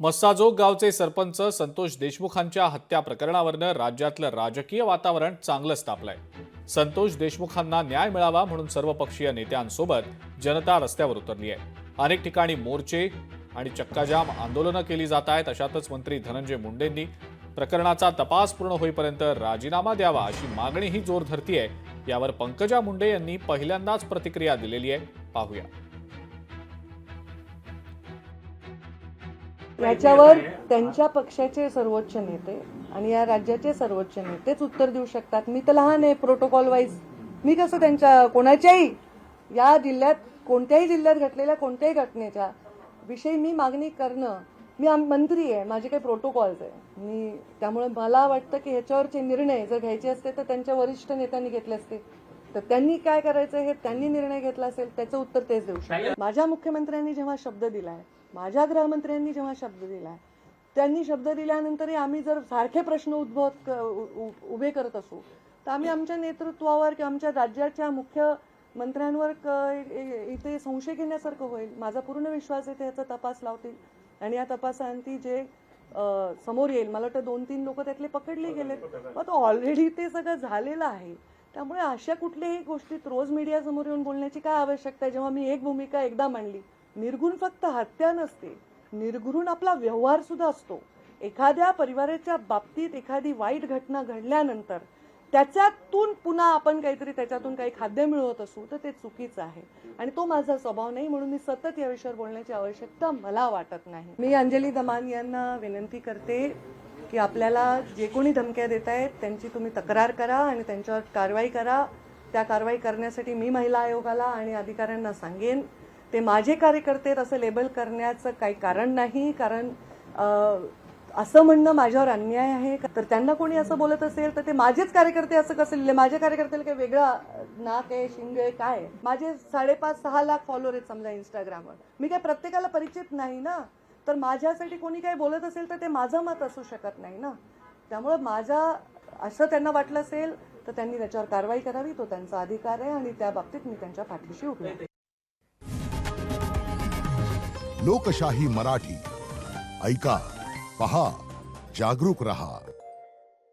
मस्साजोग गावचे सरपंच संतोष देशमुखांच्या हत्या प्रकरणावरनं राज्यातलं राजकीय वातावरण चांगलंच तापलंय। संतोष देशमुखांना न्याय मिळावा म्हणून सर्वपक्षीय नेत्यांसोबत जनता रस्त्यावर उतरली आहे। अनेक ठिकाणी मोर्चे आणि चक्काजाम आंदोलनं केली जात आहेत। अशातच मंत्री धनंजय मुंडेंनी प्रकरणाचा तपास पूर्ण होईपर्यंत राजीनामा द्यावा अशी मागणीही जोर धरतीये। यावर पंकजा मुंडे यांनी पहिल्यांदाच प्रतिक्रिया दिलेली आहे, पाहूया। याच्यावर त्यांच्या पक्षाचे सर्वोच्च नेते आणि या राज्याचे सर्वोच्च नेतेच उत्तर देऊ शकतात। मी तर लहान आहे प्रोटोकॉल वाईज, मी कसं त्यांच्या कोणाच्याही या जिल्ह्यात कोणत्याही जिल्ह्यात घडलेल्या कोणत्याही घटनेच्या विषयी मी मागणी करणं, मी मंत्री आहे, माझे काही प्रोटोकॉल्स आहे मी, त्यामुळे मला वाटतं की ह्याच्यावरचे निर्णय जर घ्यायचे असते तर त्यांच्या वरिष्ठ नेत्यांनी घेतले असते, तर त्यांनी काय करायचं हे त्यांनी निर्णय घेतला असेल त्याचं उत्तर तेच देऊ शकतात। माझ्या मुख्यमंत्र्यांनी जेव्हा शब्द दिलाय, माझ्या गृहमंत्र्यांनी जेव्हा शब्द दिलाय, त्यांनी शब्द दिल्यानंतरही आम्ही जर सारखे प्रश्न उभे करत असू तर आम्ही आमच्या नेतृत्वावर किंवा आमच्या राज्याच्या मुख्यमंत्र्यांवर इथे संशय घेण्यासारखं होईल। माझा पूर्ण विश्वास आहे ते याचा तपास लावतील आणि या तपासांती जे समोर येईल, मला वाटतं 2-3 लोक त्यातले पकडले गेलेत, पण ऑलरेडी ते सगळं झालेलं आहे। त्यामुळे अशा कुठल्याही गोष्टीत रोज मीडिया समोर येऊन बोलण्याची काय आवश्यकता आहे? जेव्हा मी एक भूमिका एकदा मांडली, निर्घृण फक्त हत्या नसते, निर्घृण आपला व्यवहार सुद्धा असतो। एखाद्या परिवाराच्या बाबतीत एखादी वाईट घटना घडल्यानंतर त्याच्यातून पुन्हा आपण काहीतरी त्याच्यातून काही खाद्य मिळवत असू तर ते चुकीचं आहे आणि तो माझा स्वभाव नाही, म्हणून मी सतत या विषयावर बोलण्याची आवश्यकता मला वाटत नाही। मी अंजली दमान यांना विनंती करते की आपल्याला जे कोणी धमक्या देत आहेत त्यांची तुम्ही तक्रार करा आणि त्यांच्यावर कारवाई करा। त्या कारवाई करण्यासाठी मी महिला आयोगाला आणि अधिकाऱ्यांना सांगेन। ते माझे कार्यकर्ते असं लेबल करण्याचं काही कारण नाही, कारण असं म्हणणं माझ्यावर अन्याय आहे। तर त्यांना कोणी असं बोलत असेल तर ते माझेच कार्यकर्ते असं कसं लिहिले? माझ्या कार्यकर्त्याला काही वेगळा नाक आहे, शिंग आहे, काय आहे? माझे 5.5-6 लाख फॉलोअर आहेत समजा इंस्टाग्रामवर, मी काय प्रत्येकाला परिचित नाही ना, तर माझ्यासाठी कोणी काही बोलत असेल तर ते माझं मत असू शकत नाही ना। त्यामुळं माझा असं त्यांना वाटलं असेल तर त्यांनी त्याच्यावर कारवाई करावी, तो त्यांचा अधिकार आहे आणि त्या बाबतीत मी त्यांच्या पाठीशी उभी आहे। लोकशाही मराठी ऐका, पहा, जागरूक रहा।